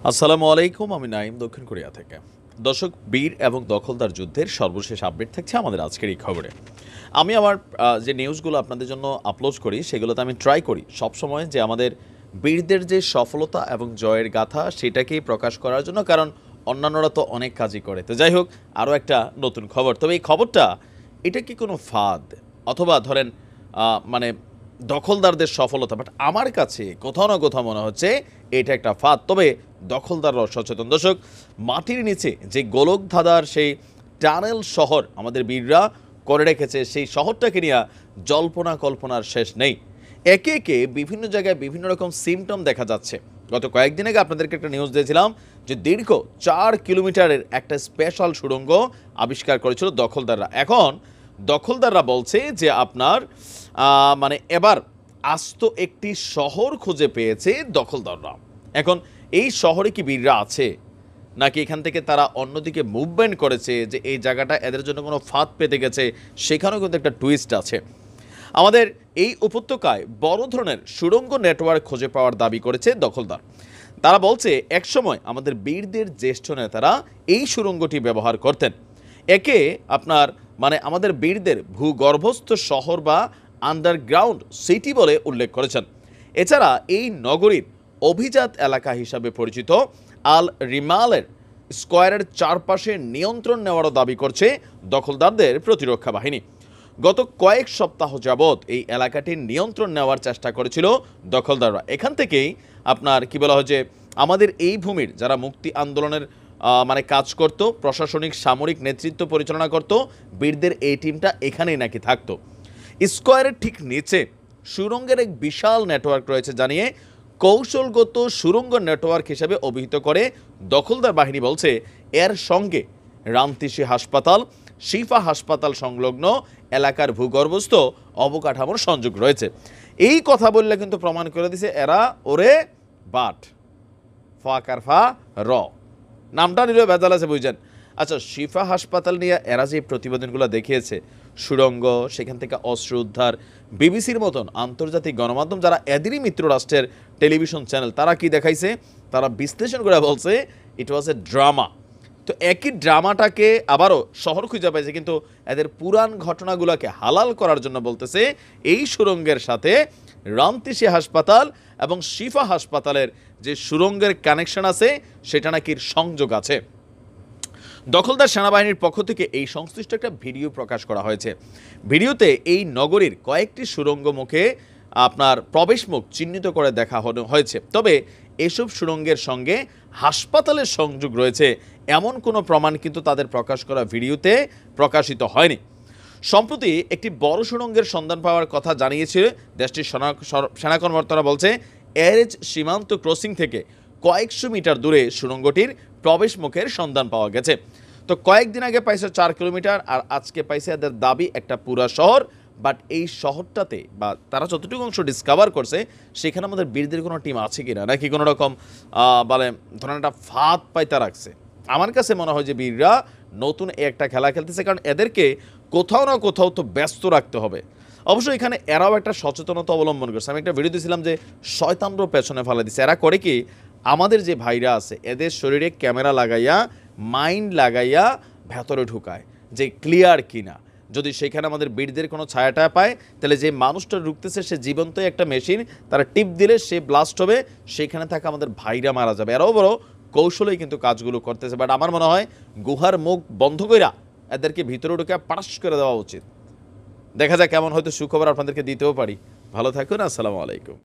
আসসালামু আলাইকুম, আমি নাইম দক্ষিণ কোরিয়া থেকে। দর্শক, বীর এবং দখলদার যুদ্ধের সর্বশেষ আপডেট থাকছে আমাদের আজকের এই খবরে। আমি আমার যে নিউজগুলো আপনাদের জন্য আপলোড করি সেগুলোতে আমি ট্রাই করি সবসময় যে আমাদের বীরদের যে সফলতা এবং জয়ের গাথা সেটাকেই প্রকাশ করার জন্য, কারণ অন্যান্যরা তো অনেক কাজই করে। তো যাই হোক, আরও একটা নতুন খবর। তবে এই খবরটা এটা কি কোনো ফাঁদ অথবা ধরেন মানে দখলদারদের সফলতা, বাট আমার কাছে কোথাও না কোথাও মনে হচ্ছে এটা একটা ফাঁদ। তবে দখলদাররাও সচেতন। দর্শক, মাটির নিচে যে গোলকধাঁধার সেই টানেল শহর আমাদের বীররা করে রেখেছে, সেই শহরটাকে নিয়ে জল্পনা কল্পনার শেষ নেই। একে একে বিভিন্ন জায়গায় বিভিন্ন রকম সিমটম দেখা যাচ্ছে। গত কয়েকদিন আগে আপনাদেরকে একটা নিউজ দিয়েছিলাম যে দীর্ঘ 4 কিলোমিটারের একটা স্পেশাল সুড়ঙ্গ আবিষ্কার করেছিল দখলদাররা। এখন দখলদাররা বলছে যে আপনার মানে এবার আস্ত একটি শহর খুঁজে পেয়েছে দখলদাররা। এখন এই শহরে কি বীররা আছে, নাকি এখান থেকে তারা অন্যদিকে মুভমেন্ট করেছে, যে এই জায়গাটা এদের জন্য কোনো ফাঁদ পেতে গেছে, সেখানেও কিন্তু একটা টুইস্ট আছে। আমাদের এই উপত্যকায় বড় ধরনের সুড়ঙ্গ নেটওয়ার্ক খুঁজে পাওয়ার দাবি করেছে দখলদার। তারা বলছে একসময় আমাদের বীরদের জ্যেষ্ঠ নেতারা এই সুড়ঙ্গটি ব্যবহার করতেন। একে আপনার মানে আমাদের বীরদের ভূগর্ভস্থ শহর বা আন্ডারগ্রাউন্ড সিটি বলে উল্লেখ করেছেন। এছাড়া এই নগরীর অভিজাত এলাকা হিসাবে পরিচিত আল রিমালের স্কোয়ারের চারপাশে নিয়ন্ত্রণ নেওয়ারও দাবি করছে দখলদারদের প্রতিরক্ষা বাহিনী। গত কয়েক সপ্তাহ যাবৎ এই এলাকাটির নিয়ন্ত্রণ নেওয়ার চেষ্টা করেছিল দখলদাররা। এখান থেকেই আপনার কি বলা হয় যে আমাদের এই ভূমির যারা মুক্তি আন্দোলনের মানে কাজ করত, প্রশাসনিক সামরিক নেতৃত্ব পরিচালনা করত, বীরদের এই টিমটা এখানেই নাকি থাকতো। স্কোয়ারের ঠিক নিচে সুড়ঙ্গের এক বিশাল নেটওয়ার্ক রয়েছে জানিয়ে কৌশলগত সুড়ঙ্গ নেটওয়ার্ক হিসেবে অভিহিত করে দখলদার বাহিনী বলছে এর সঙ্গে রামতিসি হাসপাতাল, শিফা হাসপাতাল সংলগ্ন এলাকার ভূগর্ভস্থ অবকাঠামোর সংযোগ রয়েছে। এই কথা বললে কিন্তু প্রমাণ করে দিছে এরা ওরে বাট ফা র নামটা নিলেও ভেজাল আছে, বুঝছেন। আচ্ছা, শিফা হাসপাতাল নিয়ে এরা যে প্রতিবেদনগুলো দেখিয়েছে, সুড়ঙ্গ, সেখান থেকে অস্ত্র উদ্ধার, বিবিসির মতন আন্তর্জাতিক গণমাধ্যম যারা এদেরই মিত্র রাষ্ট্রের টেলিভিশন চ্যানেল, তারা কি দেখাইছে, তারা বিশ্লেষণ করে বলছে ইট ওয়াজ এ ড্রামা। তো একই ড্রামাটাকে আবারও শহর খুঁজে পাইছে, কিন্তু এদের পুরান ঘটনাগুলোকে হালাল করার জন্য বলতেছে এই সুড়ঙ্গের সাথে রামতিসি হাসপাতাল এবং শিফা হাসপাতালের যে সুড়ঙ্গের কানেকশন আছে সেটা নাকি সংযোগ আছে। দখলদার সেনাবাহিনীর পক্ষ থেকে এই সংশ্লিষ্ট একটা ভিডিও প্রকাশ করা হয়েছে। ভিডিওতে এই নগরীর কয়েকটি সুড়ঙ্গ মুখে আপনার প্রবেশমুখ চিহ্নিত করে দেখা হয়েছে। তবে এসব সুড়ঙ্গের সঙ্গে হাসপাতালের সংযোগ রয়েছে এমন কোনো প্রমাণ কিন্তু তাদের প্রকাশ করা ভিডিওতে প্রকাশিত হয়নি। সম্প্রতি একটি বড় সুড়ঙ্গের সন্ধান পাওয়ার কথা জানিয়েছে দেশটির সেনা কর্মকর্তারা। বলছে এরএচ সীমান্ত ক্রসিং থেকে কয়েকশো মিটার দূরে সুড়ঙ্গটির প্রবেশ মুখের সন্ধান পাওয়া গেছে। তো কয়েকদিন আগে পাইছে 4 কিলোমিটার, আর আজকে পাইছে এদের দাবি একটা পুরা শহর। বাট এই শহরটাতে বা তারা যতটুকু অংশ ডিসকভার করছে সেখানে আমাদের বীরদের কোনো টিম আছে কিনা, নাকি কোনো রকম মানে ধরেন একটা ফাঁদ পাইতা রাখছে। আমার কাছে মনে হয় যে বীররা নতুন একটা খেলা খেলতেছে, কারণ এদেরকে কোথাও না কোথাও তো ব্যস্ত রাখতে হবে। অবশ্যই এখানে এরাও একটা সচেতনতা অবলম্বন করছে। আমি একটা ভিডিও দিয়েছিলাম যে শয়তানরও পেছনে ফেলে দিচ্ছে। এরা করে কি, আমাদের যে ভাইরা আছে এদের শরীরে ক্যামেরা লাগাইয়া, মাইন্ড লাগাইয়া ভেতরে ঢুকায় যে ক্লিয়ার কিনা। যদি সেখানে আমাদের বীরদের কোনো ছায়াটা পায়, তাহলে যে মানুষটা ঢুকতেছে সে জীবন্তই একটা মেশিন, তারা টিপ দিলে সে ব্লাস্ট হবে, সেখানে থাকা আমাদের ভাইরা মারা যাবে। এরাও বড় কৌশলেই কিন্তু কাজগুলো করতেছে। বাট আমার মনে হয় গুহার মুখ বন্ধ কইরা এদেরকে ভিতরে ঢুকে পাশ করে দেওয়া উচিত। দেখা যাক কেমন, হয়তো সুখবর আপনাদেরকে দিতেও পারি। ভালো থাকুন, আসসালামু আলাইকুম।